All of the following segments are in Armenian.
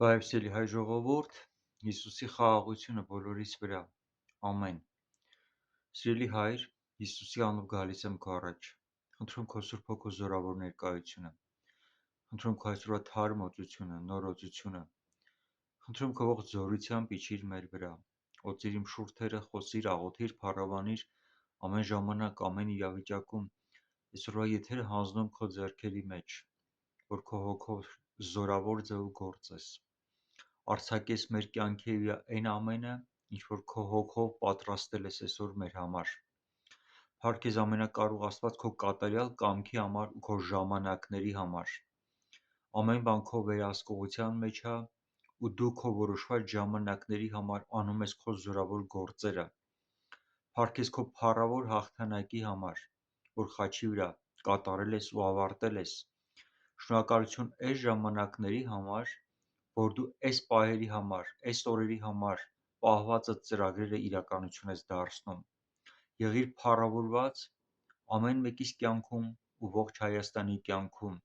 Բարևսելի հայ ժողովուրդ, Հիսուսի խաղաղությունը բոլորիս վրա, ամեն։ Սիրելի հայր, Հիսուսի անունով գալիս եմ քո առաջ, խնդրում քո Սուրբ Հոգու զորավոր ներկայությունը, խնդրում քո այսօրվա թարմ օծությունը, նոր օծությունը, խնդրում քո ողջ զորությամբ իջիր մեր վրա, օծիր իմ շուրթերը, խոսիր, աղոթիր, փառաբանիր, ամեն ժամանակ, ամեն իրավիճակում, այսօրվա եթերը հանձնում քո ձեռքերի մեջ, որ քո հոգով զորավոր ձևով գործես։ Արձակես մեր կյանքի այն ամենը, ինչ որ քո հոգով պատրաստել ես այսօր մեր համար։ Փառք քեզ ամենակարող Աստված քո կատարյալ կամքի համար ու քո ժամանակների համար։ Ամեն բան քո վերահսկողության մեջ է ու դու քո որոշված ժամանակների համար անում ես քո զորավոր գործերը։ Փառք քեզ քո փառավոր հաղթանակի համար, որ խաչի վրա կատարել ես ու ավարտել ես։ Շնորհակալություն այս ժամանակների համար, որ դու այս պահերի համար, այս օրերի համար պահվածդ ծրագրերը իրականություն ես դարձնում։ Եղիր փառավորված ամեն մեկիս կյանքում ու ողջ Հայաստանի կյանքում։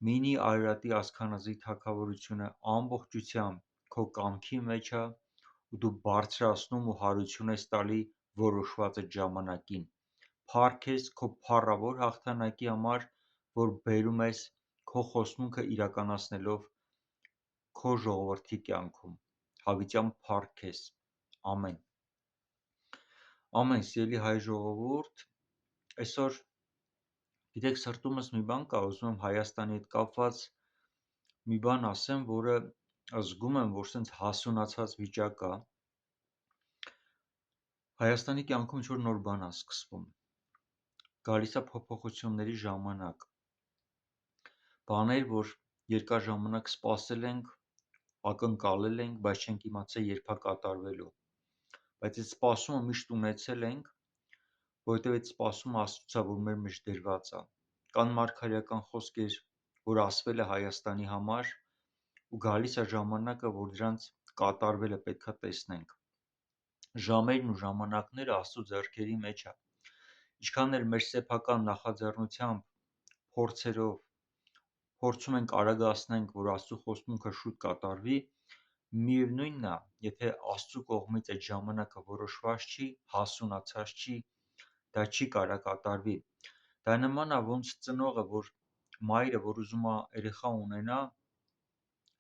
Մինի Արարատի ասքանազի թագավորությունը ամբողջությամբ քո կամքի մեջ է ու դու բարձրացնում ու հարություն ես տալի որոշված այդ ժամանակին։ Փառք քեզ քո փառավոր հաղթանակի համար, որ բերում ես քո խոստմունքը իրականացնելով քո ժողովրդի կյանքում։ Հավիտյան փառք քեզ։ Ամեն։ Ամեն, սիրելի հայ ժողովուրդ, այսօր գիտեք սրտումս մի բան կա, ուզում եմ Հայաստանի հետ կապված մի բան ասեմ, որը զգում եմ, որ սենց հասունացած վիճակ կա։ Հայաստանի կյանքում ինչ-որ նոր բան է սկսվում։ Գալիս է փոփոխությունների ժամանակ։ Բաներ, որ երկար ժամանակ սպասել ենք, ակնկալել ենք, բայց չենք իմացել երբ է կատարվելու։ Բայց այդ սպասումը միշտ ունեցել ենք, որովհետև այդ սպասումը Աստծուց է, որ մեր մեջ դրված է։ Կան մարգարեական խոսքեր, որ ասվել է Հայաստանի համար, ու գալիս է ժամանակը, որ դրանց կատարվելը պետք է տեսնենք։ Ժամերն ու ժամանակները Աստծո ձեռքերի մեջ է։ Ինչքան էլ մեր սեփական նախաձեռնությամբ, փորձերով փորձում ենք արագացնենք, որ Աստծո խոստմունքը շուտ կատարվի, միևնույնն է, եթե Աստծո կողմից այդ ժամանակը որոշված չի, հասունացած չի, դա չի կարա կատարվի։ Դա նման է ոնց ծնողը, որ մայրը, որ ուզում է երեխա ունենա,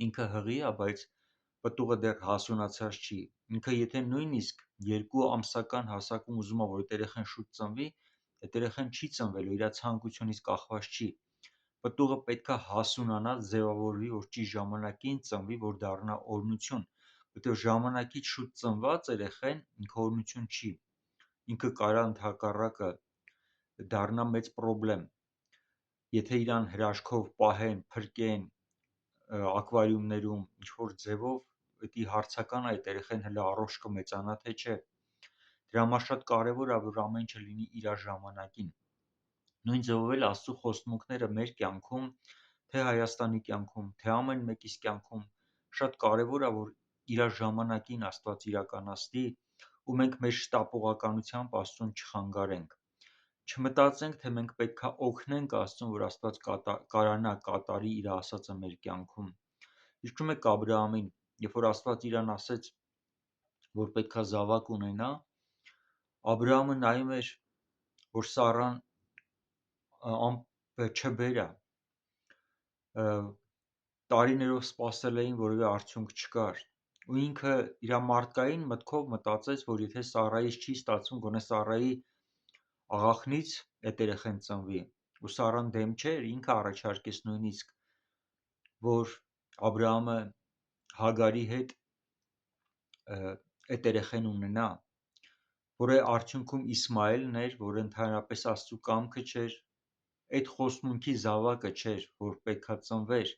ինքը հղի է, բայց պտուղը դեռ հասունացած չի։ Ինքը եթե նույնիսկ 2 ամսական հասակում ուզում է, որ այդ երեխան շուտ ծնվի, այդ երեխան չի ծնվելու, իր ցանկությունից կախված չի։ Պտուղը պետք է հասունանա, ձևավորվի, որ ճիշտ ժամանակին ծնվի, որ դառնա օրհնություն, որտեղ ժամանակից շուտ ծնված երեխան ինքը օրհնություն չի։ Ինքը կարա ընդհակառակը դառնա մեծ պրոբլեմ։ Եթե իրան հրաշքով պահեն, փրկեն, ակվարիումներում ինչ-որ ձևով, պետք է հարցական է այդ երեխան հələ առողջ կմեծանա, թե չէ։ Դրա համար շատ կարևոր է, որ ամեն ինչը լինի իր ժամանակին։ Նույն ձևով էլ Աստծո խոստմունքները մեր կյանքում, թե Հայաստանի կյանքում, թե ամեն մեկիս կյանքում շատ կարևոր է, որ իր ժամանակին Աստված իրականացնի ու մենք մեր շտապողականությամբ Աստծուն չխանգարենք։ Չմտածենք, թե մենք պետք է օգնենք Աստծուն, որ Աստված կարողանա կատարի իր ասածը մեր կյանքում։ Հիշում եք Աբրահամին, երբ որ Աստված իրան ասեց, որ պետք է զավակ ունենա, Աբրահամը նայում էր, որ Սառան չբեր է, տարիներով սպասել էին, որևէ արդյունք չկար, ու ինքը իր մարդկային մտքով մտածեց, որ եթե Սառայից չի ստացվում, գոնե Սառայի աղախնից այդ երեխան ծնվի, ու Սառան դեմ չէր, ինքը առաջարկեց նույնիսկ, որ Աբրահամը Հագարի հետ այդ երեխան ունենա, որը արդյունքում Իսմայելն էր, որը ընդհանրապես Աստծո կամքը չէր, այդ խոստմունքի զավակը չէր, որ պետքա ծնվեր։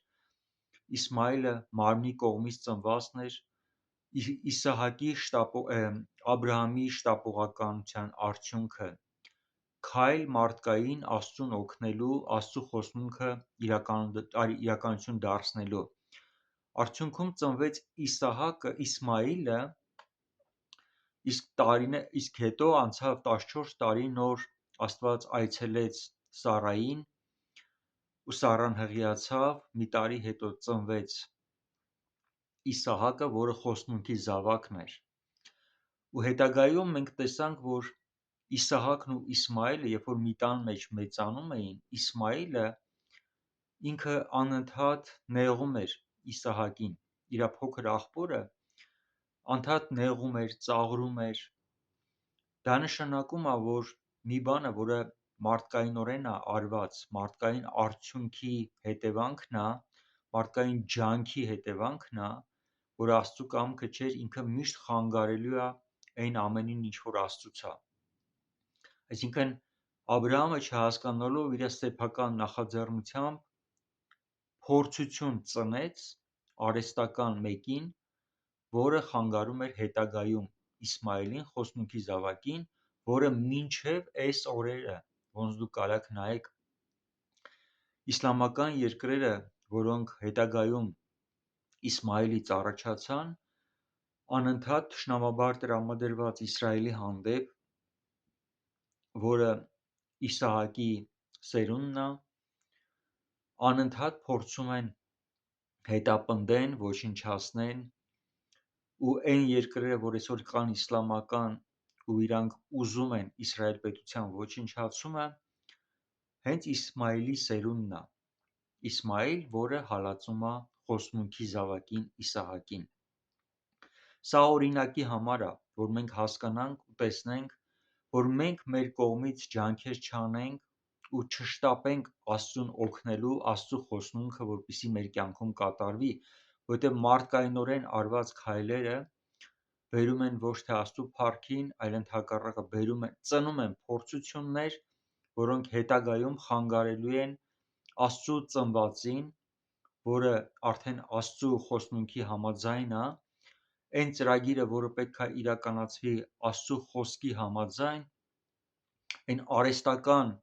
Իսմայելը մարմնի կողմից ծնվածն էր, Աբրահամի շտապողականության արդյունքը, քայլ մարդկային Աստծուն օգնելու, Աստծո խոստմունքը իրականություն դարձնելու։ Արդյունքում ծնվեց Իսմայելը, իսկ հետո անցավ 14 տարի, նոր Աստված այցելեց Սառային, ու Սառան հղիացավ, մի տարի հետո ծնվեց Իսահակը, որը խոստմունքի զավակն էր։ Ու հետագայում մենք տեսանք, որ Իսահակն ու Իսմայելը, երբ որ մի տան մեջ մեծանում էին, Իսմայելը ինքը անընդհատ նեղում էր Իսահակին, իր փոքր աղբորը անդադ նեղում էր, ծաղրում էր։ Դա նշանակում է, որ մի բանը, որը մարդկայինորեն է արված, մարդկային արդյունքի հետևանքն է, մարդկային ջանքի հետևանքն է, որ Աստծու կամքը չէր, ինքը միշտ խանգարելու է այն ամենին, ինչ որ Աստծուց է։ Այսինքն Աբրահամը չհասկանալով իր սեփական նախաձեռնությամբ փորձություն ծնեց արհեստական մեկին, որը խանգարում էր հետագայում Իսմայելին, խոստմունքի զավակին, որը մինչև այս օրերը, ոնց դուք կարաք նայեք իսլամական երկրերը, որոնք հետագայում Իսմայելից առաջացան, անընդհատ թշնամաբար տրամադրված Իսրայելի հանդեպ, որը Իսահակի սերունդն է, անընդհատ փորձում են հետապնդեն, ոչնչացնեն, ու այն երկրները, որ այսօր կան իսլամական ու իրանք ուզում են Իսրայել պետության ոչնչացումը, հենց Իսմայելի սերունդն է, Իսմայել, որը հալածում է խոստմունքի զավակին Իսահակին։ Սա օրինակի համար է, որ մենք հասկանանք ու տեսնենք, որ մենք մեր կողմից ջանքեր չանենք ու չշտապենք Աստծուն օգնելու, Աստծու խոստմունքը, որպեսզի մեր կյանքում կատարվի, որովհետև մարդկայինորեն արված քայլերը բերում են ոչ թե Աստծու փառքին, այլ ընդհակառակը ծնում են փորձություններ, որոնք հետագայում խանգարելու են Աստծու ծնվածին, որը արդեն Աստծու խոստմունքի համաձայն է, այն ծրագիրը, որը պետք է իրականացվի Աստծու խոսքի համաձայն, այն արհեստական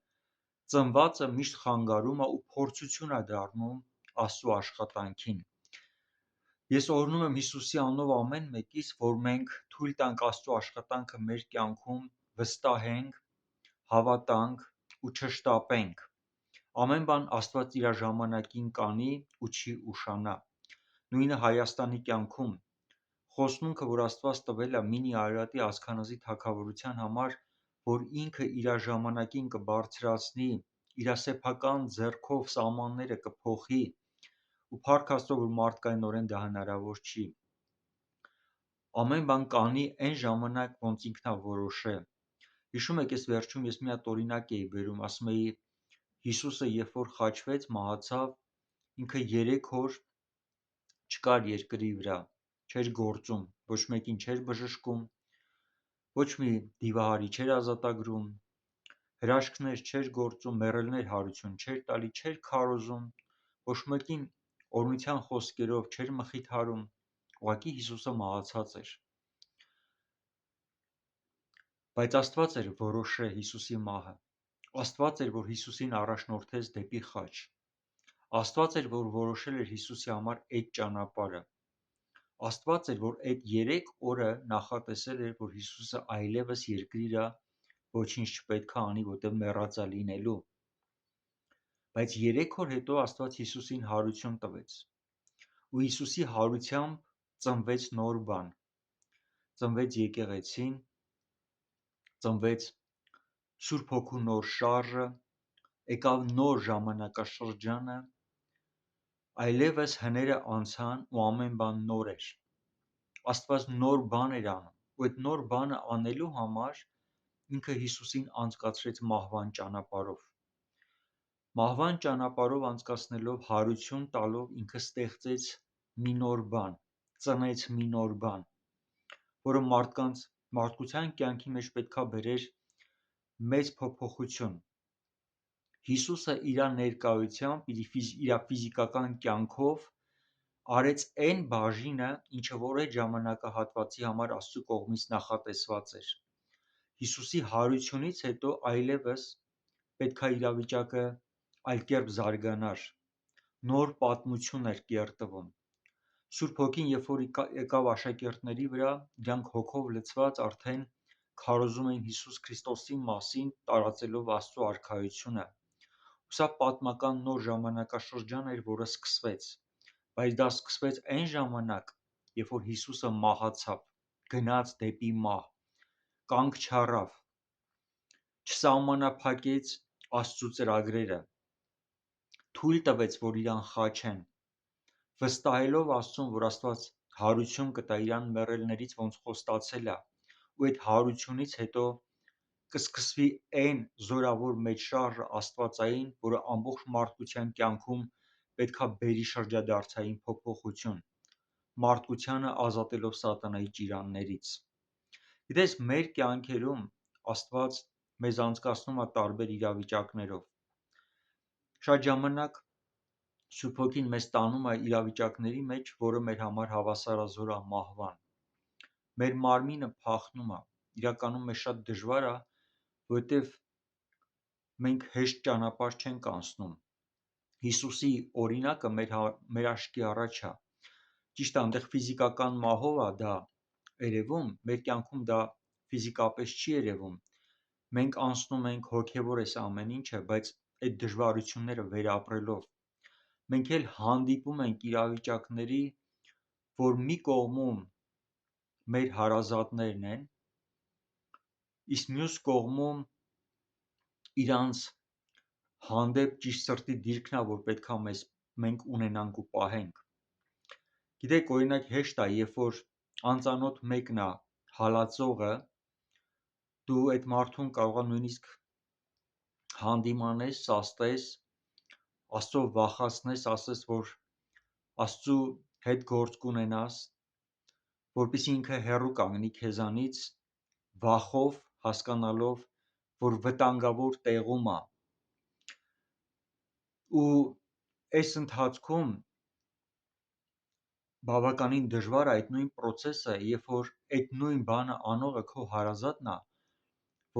ծնվածը միշտ խանգարում է ու փորձություն է դառնում Աստծու աշխատանքին։ Ես օրհնում եմ Հիսուսի անունով ամեն մեկից, որ մենք թույլ տանք Աստծու աշխատանքը մեր կյանքում վստահենք, հավատանք ու չշտապենք։ Ամեն բան Աստված իր ժամանակին կանի ու չի ուշանա։ Նույնը Հայաստանի կյանքում խոստմունքը, որ Աստված տվել է Մինի Արարատի ազգանազի թագավորության համար, որ ինքը իր ժամանակին կբարձրացնի, իր սեփական ձեռքով սահմանները կփոխի, ու փառք Աստծո, որ մարդկայինորեն դա հնարավոր չի։ Ամեն բան կանի այն ժամանակ, ոնց ինքն է որոշե։ Հիշում եք, վերջում ես մի հատ օրինակ էի բերում, ասում էի Հիսուսը, երբ որ խաչվեց, մահացավ, ինքը 3 օր չկար երկրի վրա, չէր գործում, ոչ մեկին չէր բժշկում, ոչ մի դիվահարի չէր ազատագրում, հրաշքներ չէր գործում, մեռելներ հարություն չէր տալի, չէր քարոզում, ոչ մեկին օրհնության խոսքերով չէր մխիթարում, ուղղակի Հիսուսը մահացած էր։ Բայց Աստված էր որոշե Հիսուսի մահը։ Աստված էր, որ Հիսուսին առաջնորդեց դեպի խաչ։ Աստված էր, որ որոշել էր Հիսուսի համար այդ ճանապարհը։ Աստված էր, որ այդ 3 օրը նախատեսել էր, որ Հիսուսը այլևս երկրի վրա ոչինչ չպետք է անի, որտեղ մեռած է լինելու։ Բայց 3 օր հետո Աստված Հիսուսին հարություն տվեց։ Ու Հիսուսի հարությամբ ծնվեց նոր բան։ Ծնվեց եկեղեցին, ծնվեց Սուրբ Հոգու նոր շարժը, եկավ նոր ժամանակաշրջանը, այլևս հները անցան ու ամեն բան նոր էր։ Աստված նոր բան էր անում, ու այդ նոր բանը անելու համար ինքը Հիսուսին անցկացրեց մահվան ճանապարհով։ Մահվան ճանապարհով անցկացնելով, հարություն տալով, ինքը ստեղծեց մի նոր բան, ծնեց մի նոր բան, որը մարդկության կյանքի մեջ պետքա բերեր մեծ փոփոխություն։ Հիսուսը իր ներկայությամբ, իր ֆիզիկական կյանքով արեց այն բաժինը, ինչը որ այդ ժամանակահատվածի համար Աստծու կողմից նախատեսված էր։ Հիսուսի հարությունից հետո այլևս պետք է իրավիճակը այլ կերպ զարգանար, նոր պատմություն էր կերտվում։ Սուրբ Հոգին, երբ որ եկավ աշակերտների վրա, իրանք հոգով լցված արդեն քարոզում էին Հիսուս Քրիստոսի մասին, տարածելով Աստծո արքայությունը։ Սա պատմական նոր ժամանակաշրջան էր, որը սկսվեց, բայց դա սկսվեց այն ժամանակ, երբ որ Հիսուսը մահացավ, գնաց դեպի մահ, կանգ չառավ, չսահմանափակեց Աստծո ծրագրերը, թույլ տվեց, որ իրան խաչեն, վստահելով Աստծուն, որ Աստված հարություն կտա իրան մեռելներից ոնց խոստացել է, ու այդ հարությունից հետո կսկսվի այն զորավոր մեջշարժը աստվածային, որը ամբողջ մարդկության կյանքում պետքա բերի շրջադարձային փոփոխություն, մարդկությանը ազատելով սատանայի ճիրաններից։ Գիտես, մեր կյանքերում Աստված մեզ անցկացնում է տարբեր իրավիճակներով։ Շատ ժամանակ Սուրբ Հոգին մեզ տանում է իրավիճակների մեջ, որը մեր համար հավասարազոր է մահվան։ Մեր մարմինը փախնում է, իրականում մեզ շատ դժվար է, որովհետև մենք հեշտ ճանապարհ չենք անցնում։ Հիսուսի օրինակը մեր աչքի առաջ է։ Ճիշտ է, այնտեղ ֆիզիկական մահով է դա երևում, մեր կյանքում դա ֆիզիկապես չի երևում։ Մենք անցնում ենք հոգևոր այս ամեն ինչը, բայց այդ դժվարությունները վերապրելով մենք էլ հանդիպում ենք իրավիճակների, որ մի կողմում մեր հարազատներն են, իսկ մյուս կողմում իրանց հանդեպ ճիշտ սրտի դիրքն է, որ պետքա մենք ունենանք ու պահենք։ Գիտեք, օրինակ հեշտ է, երբ որ անծանոթ մեկն է հալածողը, դու այդ մարդուն կարող է նույնիսկ հանդիմանես, սաստես, Աստծով վախացնես, ասես, որ Աստծու հետ գործ կունենաս, որպեսզի ինքը հեռու կանգնի քեզանից, վախով, հասկանալով, որ վտանգավոր տեղում է։ Ու այս ընթացքում բավականին դժվար է այդ նույն process-ը, երբ որ այդ նույն բանը անողը քո հարազատն է,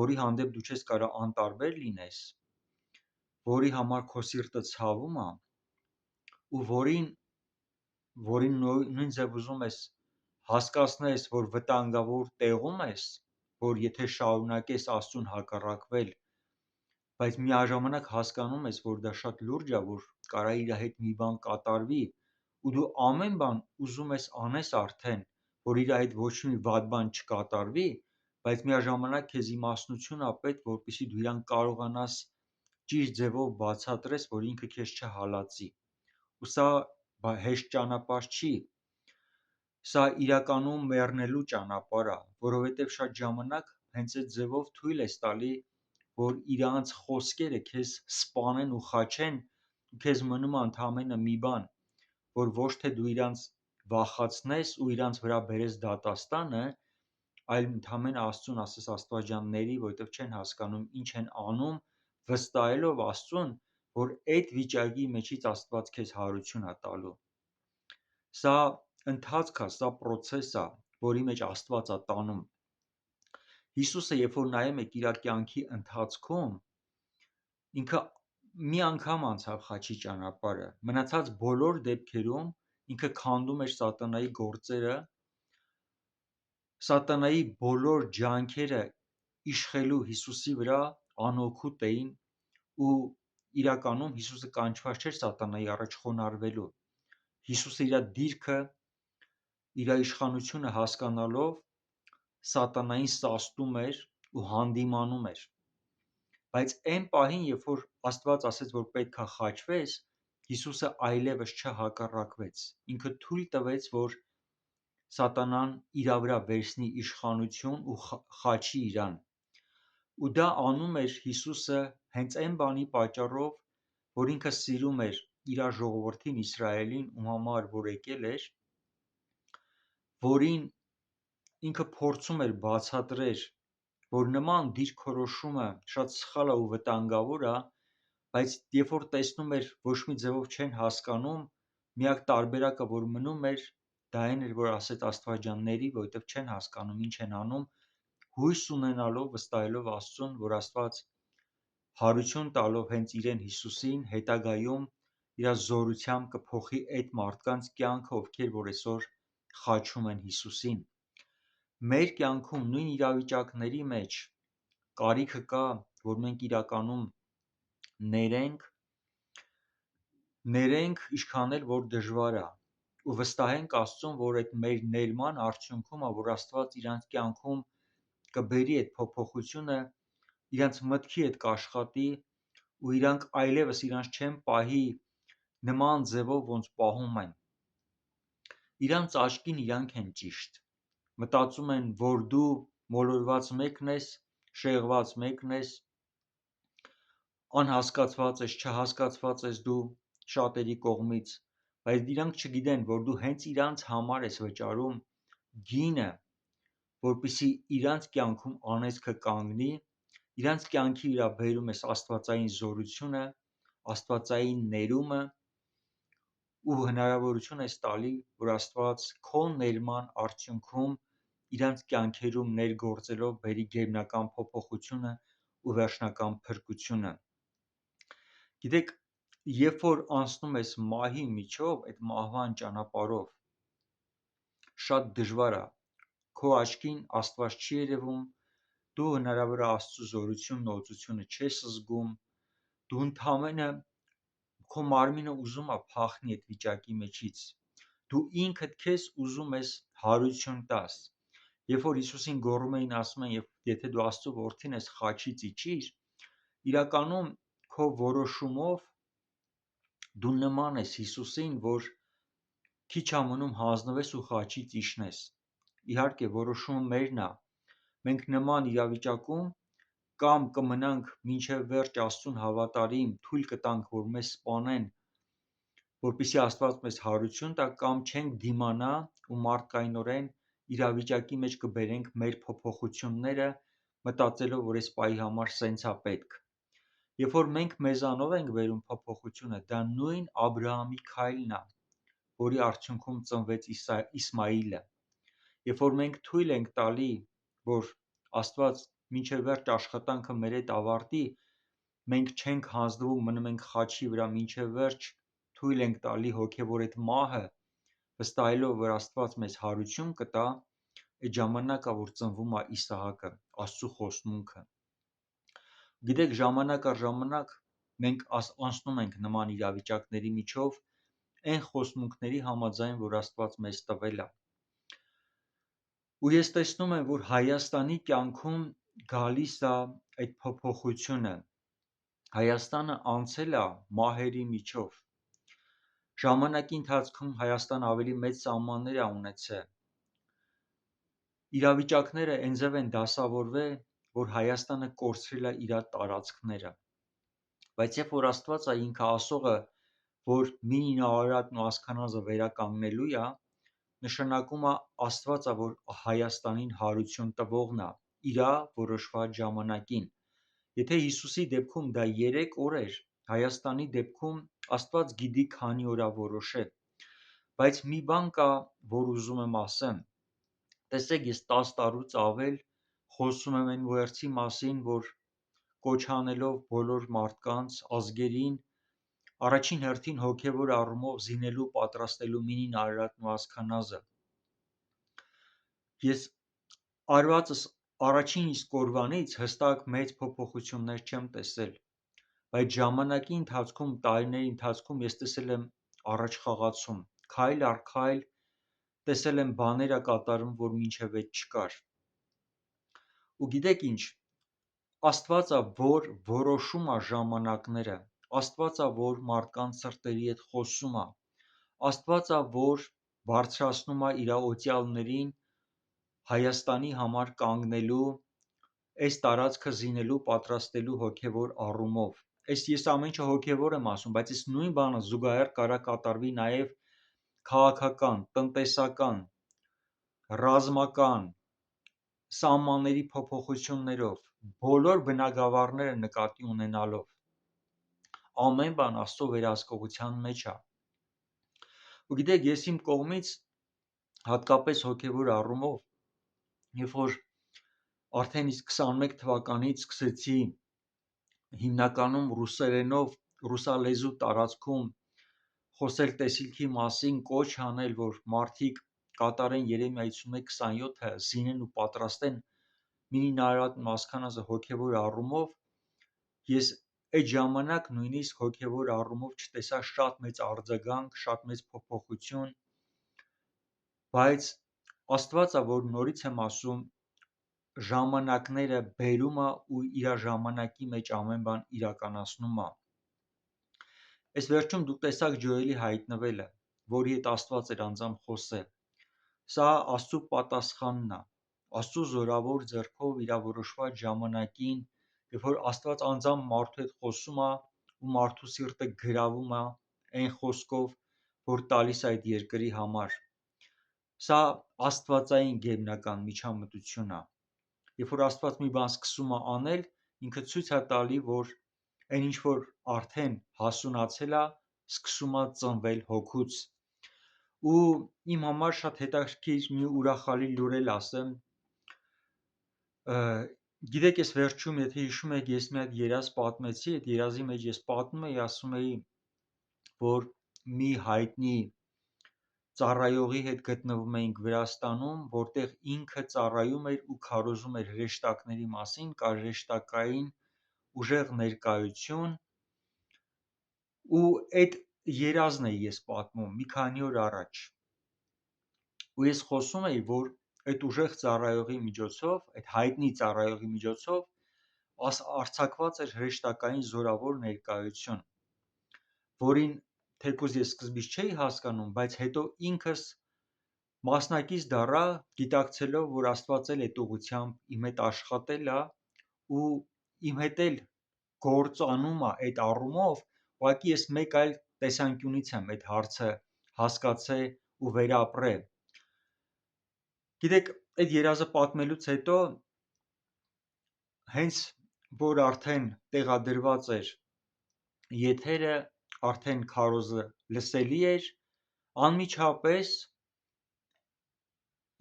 որի հանդեպ դու չես կարող անտարբեր լինես, որի համար քո սիրտը ցավում է, ու որին նույն ձև ուզում ես հասկացնես, որ վտանգավոր տեղում ես, որ եթե շարունակես Աստծուն հակառակվել, բայց միաժամանակ հասկանում ես, որ դա շատ լուրջ է, որ կարա իր հետ մի բան կատարվի, ու դու ամեն բան ուզում ես անես արդեն, որ իր հետ ոչ մի վատ բան չկատարվի, բայց միաժամանակ քեզ իմաստնություն է պետք, որպեսզի դու իրան կարողանաս ճիշտ ձևով բացատրես, որ ինքը քեզ չհալածի։ Ու սա հեշտ ճանապարհ չի, սա իրականում մեռնելու ճանապարհ է, որովհետև շատ ժամանակ հենց այդ ձևով թույլ ես տալի, որ իրանց խոսքերը քեզ սպանեն ու խաչեն, ու քեզ մնում է ընդամենը մի բան, որ ոչ թե դու իրանց վախացնես ու իրանց վրա բերես դատաստանը, այլ ընդամենը Աստծուն ասես Աստվածջանների, որովհետև չեն հասկանում ինչ են անում, վստահելով Աստծուն, որ այդ վիճակի մեջից Աստված քեզ հարություն է տալու։ Սա ընթացք է, սա process է, որի մեջ Աստված է տանում։ Հիսուսը, երբ որ նայում եք իր կյանքի ընթացքում, ինքը մի անգամ անցավ խաչի ճանապարհը, մնացած բոլոր դեպքերում ինքը քանդում էր սատանայի գործերը, սատանայի բոլոր ջանքերը իշխելու Հիսուսի վրա անօգուտ էին ու իրականում Հիսուսը կանչված չէր սատանայի առաջ խոնարհվելու։ Հիսուսը իր դիրքը, իր իշխանությունը հասկանալով սատանային սաստում էր ու հանդիմանում էր։ Բայց այն պահին, երբ որ Աստված ասեց, որ պետքա խաչվես, Հիսուսը այլևս չհակառակվեց։ Ինքը թույլ տվեց, որ սատանան իր վրա վերցնի իշխանություն ու խաչի իրան։ Ու դա անում էր Հիսուսը հենց այն բանի պատճառով, որ ինքը սիրում էր իր ժողովրդին Իսրայելին, ում համար որ եկել էր, որին ինքը փորձում էր բացատրել, որ նման դիրքորոշումը շատ սխալ է ու վտանգավոր է, բայց երբ որ տեսնում էր ոչ մի ձևով չեն հասկանում, միակ տարբերակը, որ մնում էր, դա այն էր, որ ասեց Աստվածջանների, որովհետև չեն հասկանում ինչ են անում, հույս ունենալով, վստահելով Աստծուն, որ Աստված հարություն տալով հենց իրեն Հիսուսին, հետագայում իր զորությամբ կփոխի այդ մարդկանց կյանքը, ովքեր որ այսօր խաչում են Հիսուսին։ Մեր կյանքում նույն իրավիճակների մեջ կարիքը կա, որ մենք իրականում ներենք, ինչքան էլ որ դժվար է, ու վստահենք Աստծուն, որ այդ մեր ներման արդյունքում է, որ Աստված իրանց կյանքում կբերի այդ փոփոխությունը, իրանց մտքի հետ կաշխատի ու իրանք այլևս իրանց չեն պահի նման ձևով, ոնց պահում են։ Իրանց աչքին իրանք են ճիշտ, մտածում են, որ դու մոլորված մեկն ես, շեղված մեկն ես, անհասկացված ես, չհասկացված ես դու շատերի կողմից, բայց իրանք չգիտեն, որ դու հենց իրանց համար ես վճարում գինը, որպեսզի իրանց կյանքում անեծքը կանգնի, իրանց կյանքի վրա բերում ես աստվածային զորությունը, աստվածային ներումը ու հնարավորություն ես տալի, որ Աստված քո ներման արդյունքում իրանց կյանքերում ներգործելով բերի գերբնական փոփոխությունը ու վերջնական փրկությունը։ Գիտեք, երբ որ անցնում ես մահի միջով, այդ մահվան ճանապարհով, շատ դժվար է, քո աչքին Աստված չի երևում, դու հնարավոր է Աստծո զորությունն ու օծությունը չես զգում, դու ընդամենը քո մարմինը ուզում է փախնի այդ վիճակի մեջից, դու ինքդ քեզ ուզում ես հարություն տաս։ Երբ որ Հիսուսին գոռում էին, ասում են, եթե դու Աստծո որդին ես, խաչից իջիր, իրականում քո որոշումով դու նման ես Հիսուսին, որ քիչ է մնում հանձնվես ու խաչից իջնես։ Իհարկե, որոշումը մերն է։ Մենք նման իրավիճակում կամ կմնանք մինչև վերջ Աստծուն հավատարիմ, թույլ կտանք, որ մեզ սպանեն, որպեսզի Աստված մեզ հարություն տա, կամ չենք դիմանա ու մարդկայնորեն իրավիճակի մեջ կբերենք մեր փոփոխությունները, մտածելով, որ այս պահի համար սենց է պետք։ Երբ որ մենք մեզանով ենք բերում փոփոխությունը, դա նույն Աբրահամի քայլն է, որի արդյունքում ծնվեց Իսմայիլը։ Երբ որ մենք թույլ ենք տալի, որ Աստված մինչև վերջ աշխատանքը մեր հետ ավարտի, մենք չենք հանձնվում, մնում ենք խաչի վրա մինչև վերջ, թույլ ենք տալի հոգևոր այդ մահը, վստահելով, որ Աստված մեզ հարություն կտա, այդ ժամանակ է, որ ծնվում է Իսահակը, Աստծո խոստմունքը։ Գիտեք, ժամանակ առ ժամանակ մենք անցնում ենք նման իրավիճակների միջով այն խոստմունքների համաձայն, որ Աստված մեզ տվել է։ Ու ես տեսնում եմ, որ Հայաստանի կյանքում գալիս է այդ փոփոխությունը։ Հայաստանը անցել է մահերի միջով։ Ժամանակի ընթացքում Հայաստանը ավելի մեծ սահմաններ է ունեցել։ Իրավիճակները այնձև են դասավորվել, որ Հայաստանը կորցրել է իր տարածքները, բայց երբ որ Աստված է ինքը ասողը, որ Մինին Արարատն ու Ասքանազը վերականգնելու է, նշանակում է Աստված է, որ Հայաստանին հարություն տվողն է իր որոշված ժամանակին։ Եթե Հիսուսի դեպքում դա 3 օր էր, Հայաստանի դեպքում Աստված գիտի քանի օր է որոշել, բայց մի բան կա, որ ուզում եմ ասեմ, տեսեք, ես 10 տարուց ավել խոսում եմ այն ուղերձի մասին, որ կոչ անելով բոլոր մարդկանց, ազգերին, առաջին հերթին հոգևոր առումով զինելու, պատրաստելու Մինին Արարատն ու Ասքանազը։ Ես արվածս առաջին իսկ օրվանից հստակ մեծ փոփոխություններ չեմ տեսել, բայց ժամանակի ընթացքում, տարիների ընթացքում ես տեսել եմ առաջխաղացում, քայլ առ քայլ տեսել եմ բաներ է կատարում, որ մինչև այդ չկար։ Ու գիտեք ինչ, Աստված է, որ որոշում է ժամանակները, Աստված է, որ մարդկանց սրտերի հետ խոսում է, Աստված է, որ բարձրացնում է իր օծյալներին Հայաստանի համար կանգնելու, այս տարածքը զինելու, պատրաստելու հոգևոր առումով։ Ես ամեն ինչը հոգևոր եմ ասում, բայց այս նույն բանը զուգահեռ կարա կատարվի նաև քաղաքական, տնտեսական, ռազմական, սահմանների փոփոխություններով, բոլոր բնագավառները նկատի ունենալով։ Ամեն բան Աստծո վերահսկողության մեջ է։ Ու գիտեք, ես իմ կողմից հատկապես հոգևոր առումով, երբ որ արդեն իսկ 21 թվականից սկսեցի հիմնականում ռուսերենով, ռուսալեզու տարածքում խոսել տեսիլքի մասին, կոչ անել, որ մարդիկ կատարեն Երեմիա 51:27-ը, զինեն ու պատրաստեն Մինին Արարատն ու Ասքանազը հոգևոր առումով, ես այդ ժամանակ նույնիսկ հոգևոր առումով չտեսա շատ մեծ արձագանք, շատ մեծ փոփոխություն, բայց Աստվածը, որ նորից եմ ասում, ժամանակները բերում է ու իր ժամանակի մեջ ամեն բան իրականացնում է։ Այս վերջում դուք տեսաք Ջոելի հայտնվելը, որի հետ Աստված էր անձամբ խոսել։ Սա Աստծո պատասխանն է, Աստծո զորավոր ձեռքով իր որոշված ժամանակին, երբ որ Աստված անձամբ մարդու հետ խոսում է ու մարդու սիրտը գրավում է այն խոսքով, որ տալիս է այդ երկրի համար։ Սա աստվածային գերբնական միջամտություն է։ Երբ որ Աստված մի բան սկսում է անել, ինքը ցույց է տալի, որ այն ինչ որ արդեն հասունացել է, սկսում է ծնվել հոգուց։ Ու իմ համար շատ հետաքրքիր մի ուրախալի լուր էլ ասեմ։ Գիտեք, ես վերջում, եթե հիշում եք, ես մի հատ երազ պատմեցի, այդ երազի մեջ ես պատմում էի, ասում էի, որ մի հայտնի ծառայողի հետ գտնվում էինք Վրաստանում, որտեղ ինքը ծառայում էր ու քարոզում էր հրեշտակների մասին, կար հրեշտակային ուժեղ ներկայություն, ու այդ երազն էի ես պատմում մի քանի օր առաջ։ Ու ես խոսում էի, որ այդ ուժեղ ծառայողի միջոցով, այդ հայտնի ծառայողի միջոցով արձակված էր հրեշտակային զորավոր ներկայություն, որին թեկուզ ես սկզբից չէի հասկանում, բայց հետո ինքս մասնակից դառա, գիտակցելով, որ Աստված էլ այդ ուղղությամբ իմ հետ աշխատել է ու իմ հետ էլ գործանում է այդ առումով, ուղղակի ես մեկ այլ տեսանկյունից եմ այդ հարցը հասկացել ու վերապրել։ Գիտեք, այդ երազը պատմելուց հետո, հենց որ արդեն տեղադրված էր եթերը, արդեն քարոզը լսելի էր, անմիջապես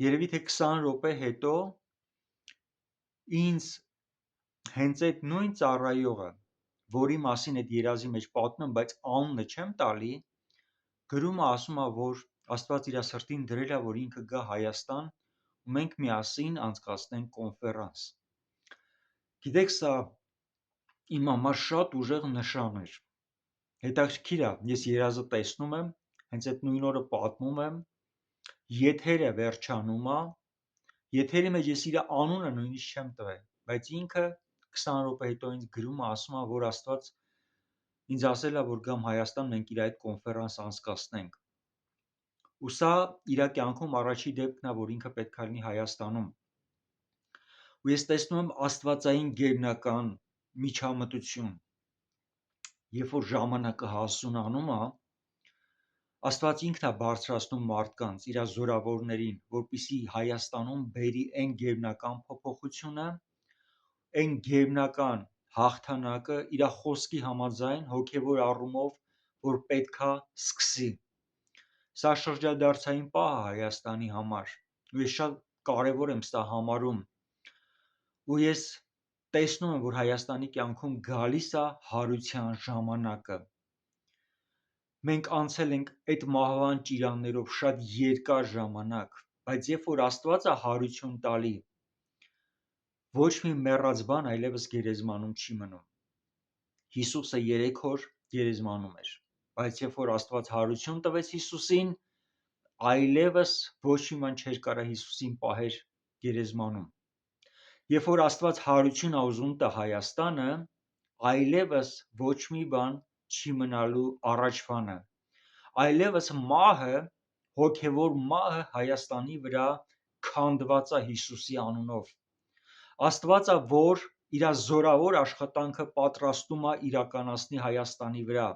երևի թե 20 րոպե հետո ինձ հենց այդ նույն ծառայողը, որի մասին այդ երազի մեջ պատմում եմ, բայց անունը չեմ տալի, գրում է, ասում է, որ Աստված իր սրտին դրել է, որ ինքը գա Հայաստան ու մենք միասին անցկացնենք կոնֆերանս։ Գիտեք, սա իմ համար շատ ուժեղ նշան էր։ Հետաքրքիր է, ես երազը տեսնում եմ, հենց այդ նույն օրը պատմում եմ, եթերը վերջանում է, եթերի մեջ ես իր անունը նույնիսկ չեմ տվել, բայց ինքը 20 րոպե հետո ինձ գրում է, ասում է, որ Աստված ինձ ասել է, որ գամ Հայաստան, մենք իր այդ կոնֆերանս անցկացնենք։ Ու սա իր կյանքում առաջի դեպքն է, որ ինքը պետք է լինի Հայաստանում։ Ու ես տեսնում եմ աստվածային գերբնական միջամտություն, երբ որ ժամանակը հասունանում է, Աստված ինքն է բարձրացնում մարդկանց, իր զորավորներին, որպեսզի Հայաստանում բերի այն գերբնական փոփոխությունը, այն գերբնական հաղթանակը իր խոսքի համաձայն հոգևոր առումով, որ պետքա սկսի։ Սա շրջադարձային պահ է Հայաստանի համար, ու ես շատ կարևոր եմ սա համարում, ու ես տեսնում եմ, որ Հայաստանի կյանքում գալիս է հարության ժամանակը։ Մենք անցել ենք այդ մահվան ճիրաններով շատ երկար ժամանակ, բայց երբ որ Աստված է հարություն տալի, ոչ մի մեռած բան այլևս գերեզմանում չի մնում։ Հիսուսը 3 օր գերեզմանում էր, բայց երբ որ Աստված հարություն տվեց Հիսուսին, այլևս ոչ մի բան չէր կարա Հիսուսին պահեր գերեզմանում։ Երբ որ Աստված հարություն է ուզում տա Հայաստանը, այլևս ոչ մի բան չի մնալու առաջվանը, այլևս մահը, հոգևոր մահը Հայաստանի վրա քանդված է Հիսուսի անունով։ Աստվածը, որ իր զորավոր աշխատանքը պատրաստում է իրականացնի Հայաստանի վրա,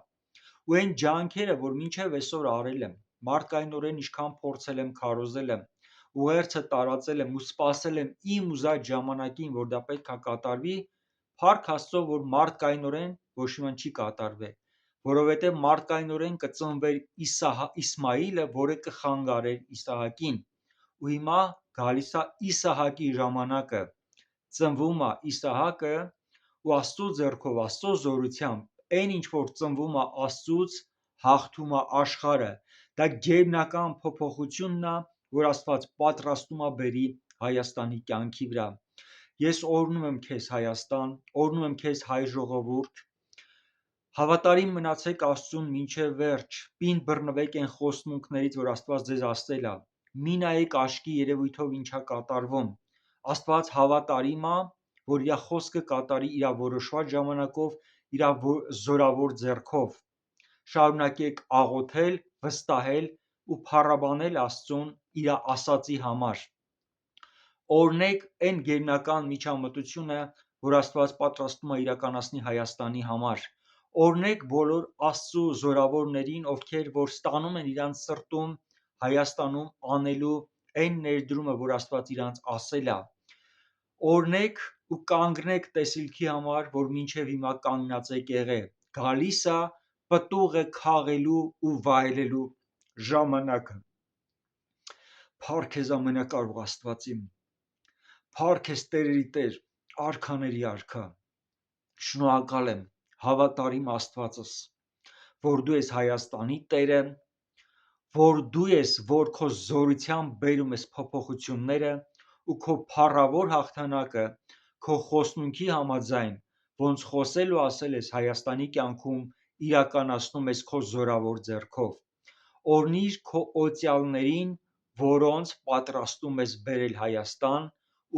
ու այն ջանքերը, որ մինչև այսօր արել եմ, մարդկայնորեն ինչքան փորձել եմ, քարոզել եմ, ուղերձը տարածել եմ ու սպասել եմ իմ ուզած ժամանակին, որ դա պետք է կատարվի, փառք Աստծո, որ մարդկայնորեն ոչ մի բան չի կատարվել, որովհետև մարդկայնորեն կծնվեր Իսմայիլը, որը կխանգարեր Իսահակին, ու հիմա գալիս է Իսահակի ժամանակը, ծնվում է Իսահակը, ու Աստծո ձեռքով, Աստծո զորությամբ այն ինչ որ ծնվում է Աստծուց, հաղթում է աշխարհը։ Դա գերբնական փոփոխությունն է, որ Աստված պատրաստում է բերի Հայաստանի կյանքի վրա։ Ես օրհնում եմ քեզ Հայաստան, օրհնում եմ քեզ հայ ժողովուրդ, հավատարիմ մնացեք Աստծուն մինչև վերջ, պինդ բռնվեք այն խոստմունքներից, որ Աստված ձեզ ասել է, մի նայեք աչքի երևույթով ինչա կատարվում։ Աստված հավատարիմ է, որ իր խոսքը կատարի իր որոշված ժամանակով, իր զորավոր ձեռքով։ Շարունակեք աղոթել, վստահել ու փառաբանել Աստծուն իր ասածի համար։ Օրհնեք այն գերբնական միջամտությունը, որ Աստված պատրաստում է իրականացնի Հայաստանի համար։ Օրհնեք բոլոր Աստծու զորավորներին, ովքեր որ ստանում են իրանց սրտում Հայաստանում անելու այն ներդրումը, որ Աստված իրանց ասել է։ Օրհնեք ու կանգնեք տեսիլքի համար, որ մինչև հիմա կանգնած եք եղել։ Գալիս է պտուղը քաղելու ու վայելելու ժամանակը։ Փառք քեզ ամենակարող Աստված իմ։ Փառք քեզ Տերերի Տեր, արքաների արքա։ Շնորհակալ եմ հավատարիմ Աստվածս, որ դու ես Հայաստանի Տերը, որ դու ես, որ քո զորությամբ բերում ես փոփոխությունները ու քո փառավոր հաղթանակը քո խոսնունքի համաձայն, ոնց խոսել ու ասել ես Հայաստանի կյանքում իրականացնում ես քո զորավոր ձեռքով։ Օրհնիր քո օծյալներին, որոնց պատրաստում ես բերել Հայաստան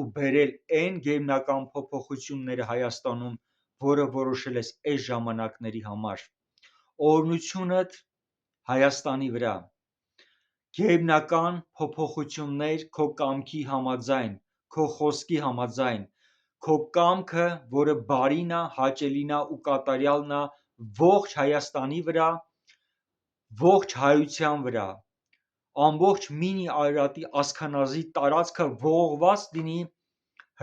ու բերել այն գերբնական փոփոխությունները Հայաստանում, որը որոշել ես այս ժամանակների համար։ Օրհնությունդ Հայաստանի վրա, գերբնական փոփոխություններ քո կամքի համաձայն, քո խոսքի համաձայն, քո կամքը, որը բարին է, հաճելին է ու կատարյալն է ողջ Հայաստանի վրա, ողջ հայության վրա, ամբողջ Մինի Արարատի ասքանազի տարածքը ողողված լինի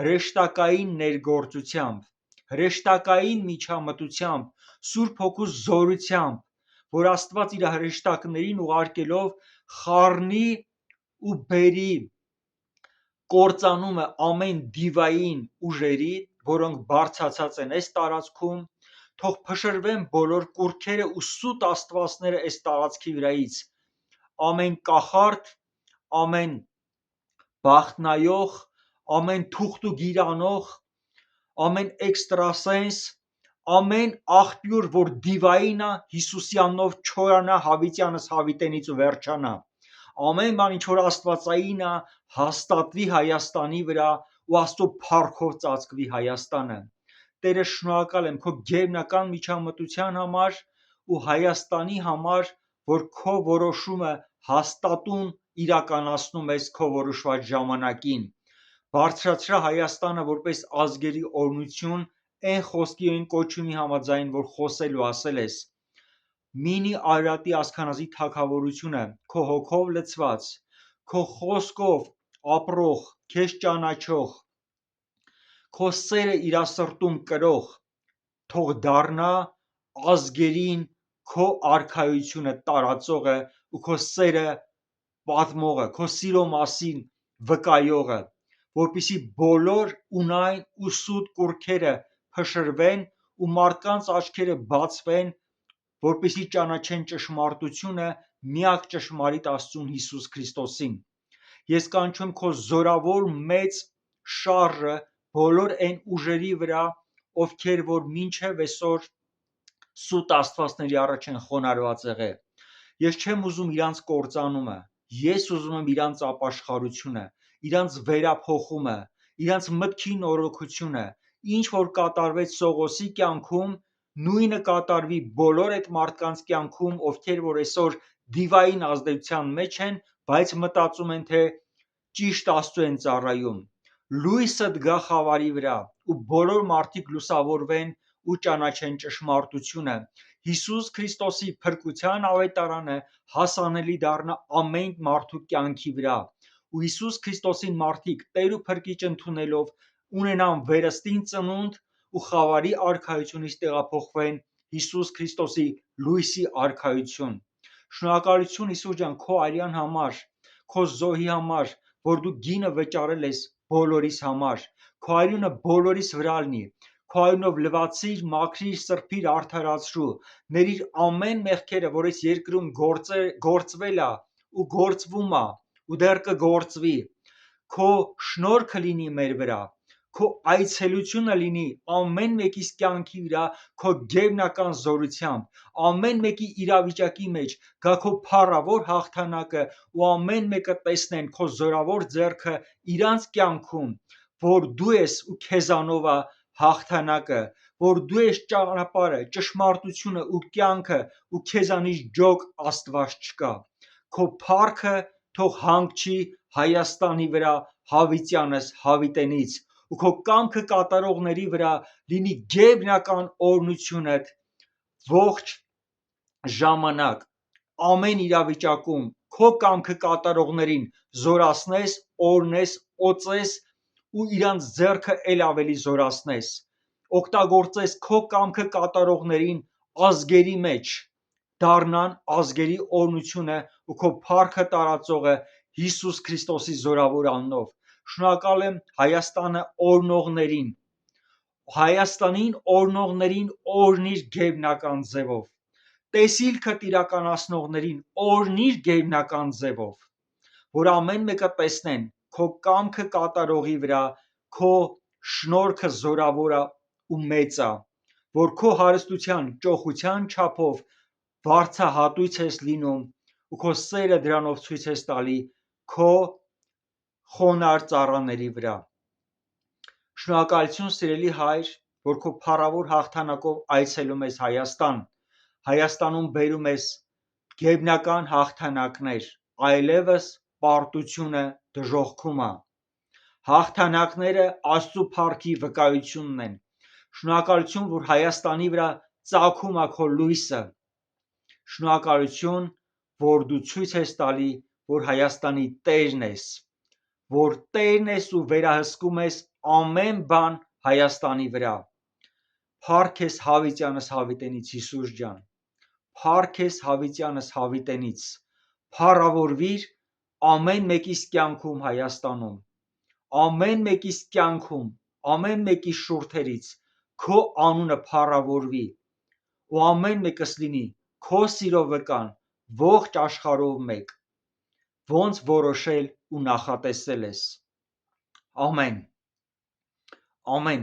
հրեշտակային ներգործությամբ, հրեշտակային միջամտությամբ, Սուրբ Հոգու զորությամբ, որ Աստված իր հրեշտակներին ուղարկելով խառնի ու բերի կործանումը ամեն դիվային ուժերի, որոնք բարձրացած են այս տարածքում, թող փշրվեն բոլոր կուռքերը ու սուտ աստվածները այս տարածքի վրայից, ամեն կախարդ, ամեն բախտնայող, ամեն թուղթ ու գիր անող, ամեն էքստրասենս, ամեն աղբյուր, որ դիվային է, Հիսուսյանով չորանա հավիտյանս հավիտենից ու վերջանա, ամեն բան ինչ որ աստվածային է, հաստատվի Հայաստանի վրա ու Աստծո փառքով ծածկվի Հայաստանը։ Տերը, շնորհակալ եմ քո գերբնական միջամտության համար ու Հայաստանի համար, որ քո որոշումը հաստատուն իրականացնում ես քո որոշված ժամանակին։ Բարձրացրա Հայաստանը որպես ազգերի օրհնություն այն խոսքի ու այն կոչումի համաձայն, որ խոսել ու ասել ես։ Մինի Արարատի ասքանազի թագավորությունը քո հոգով լցված, քո խոսքով ապրող, քեզ ճանաչող, քո սերը իր սրտում կրող, թող դառնա ազգերին քո արքայությունը տարածողը ու քո սերը պատմողը, քո սիրո մասին վկայողը, որպեսզի բոլոր ունայն ու սուտ կուռքերը փշրվեն ու մարդկանց աչքերը բացվեն, որպեսզի ճանաչեն ճշմարտությունը միակ ճշմարիտ Աստծուն Հիսուս Քրիստոսին։ Ես կանչում քո զորավոր մեծ շարժը բոլոր այն ուժերի վրա, ովքեր որ մինչև այսօր սուտ աստվածների առաջ են խոնարհված եղել։ Ես չեմ ուզում իրանց կործանումը, ես ուզում եմ իրանց ապաշխարությունը, իրանց վերափոխումը, իրանց մտքի նորոգությունը, ինչ որ կատարվեց Սողոսի կյանքում, նույնը կատարվի բոլոր այդ մարդկանց կյանքում, ովքեր որ այսօր դիվային ազդեցության մեջ են, բայց մտածում են, թե ճիշտ Աստծո են ծառայում։ Լույսդ գա խավարի վրա ու բոլոր մարդիկ լուսավորվեն ու ճանաչեն ճշմարտությունը։ Հիսուս Քրիստոսի փրկության ավետարանը հասանելի դառնա ամեն մարդու կյանքի վրա ու Հիսուս Քրիստոսին մարդիկ Տեր ու Փրկիչ ընդունելով ունենան վերստին ծնունդ ու խավարի արքայությունից տեղափոխվեն Հիսուս Քրիստոսի լույսի արքայություն։ Շնորհակալություն Հիսուս ջան քո արյան համար, քո զոհի համար, որ դու գինը վճարել ես բոլորիս համար, քո արյունը բոլորիս վրա լինի, քո արյունով լվացիր, մաքրիր, սրբիր, արդարացրու, ներիր ամեն մեղքերը, որ այս երկրում գործվել է ու գործվում է ու դեռ կգործվի, քո շնորհքը լինի մեր վրա, քո այցելությունը լինի ամեն մեկիս կյանքի վրա քո գերբնական զորությամբ, ամեն մեկի իրավիճակի մեջ գա քո փառավոր հաղթանակը ու ամեն մեկը տեսնեն քո զորավոր ձեռքը իրանց կյանքում, որ դու ես ու քեզանով է հաղթանակը, որ դու ես ճանապարհը, ճշմարտությունը ու կյանքը ու քեզանից ջոկ Աստված չկա։ Քո փառքը թող հանգչի Հայաստանի վրա հավիտյանս հավիտենից ու քո կամքը կատարողների վրա լինի գերբնական օրհնությունդ ողջ ժամանակ, ամեն իրավիճակում քո կամքը կատարողներին զորացնես, օրհնես, օծես ու իրանց ձեռքը ել ավելի զորացնես, օգտագործես քո կամքը կատարողներին ազգերի մեջ դառնան ազգերի օրհնությունը ու քո փառքը տարածողը Հիսուս Քրիստոսի զորավոր անունով։ Շնորհակալ եմ Հայաստանին օրհնողներին օրհնիր գերբնական ձևով, տեսիլքդ իրականացնողներին օրհնիր գերբնական ձևով, որ ամեն մեկը տեսնեն քո կամքը կատարողի վրա քո շնորհքը զորավոր է ու մեծ է, որ քո հարստության ճոխության չափով վարձահատույց ես լինում ու քո սերը դրանով ցույց ես տալի քո խոնարհ ծառաների վրա։ Շնորհակալություն սիրելի Հայր, որ քո փառավոր հաղթանակով այցելում ես Հայաստան, Հայաստանում բերում ես գերբնական հաղթանակներ, այլևս պարտությունը դժոխքում է, հաղթանակները Աստծո փառքի վկայությունն են։ Շնորհակալություն, որ Հայաստանի վրա ծագում է քո լույսը, շնորհակալություն, որ դու ցույց ես տալի, որ Հայաստանի Տերն ես, որ Տերն ես ու վերահսկում ես ամեն բան Հայաստանի վրա։ Փառք ես հավիտյանս հավիտենից, Հիսուս ջան, փառք ես հավիտյանս հավիտենից, փառավորվիր ամեն մեկիս կյանքում Հայաստանում, ամեն մեկիս կյանքում, ամեն մեկի շուրթերից քո անունը փառավորվի ու ամեն մեկս լինի քո սիրո վկան ողջ աշխարհով մեկ, ոնց որոշել ու նախատեսել ես։ Ամեն։ Ամեն։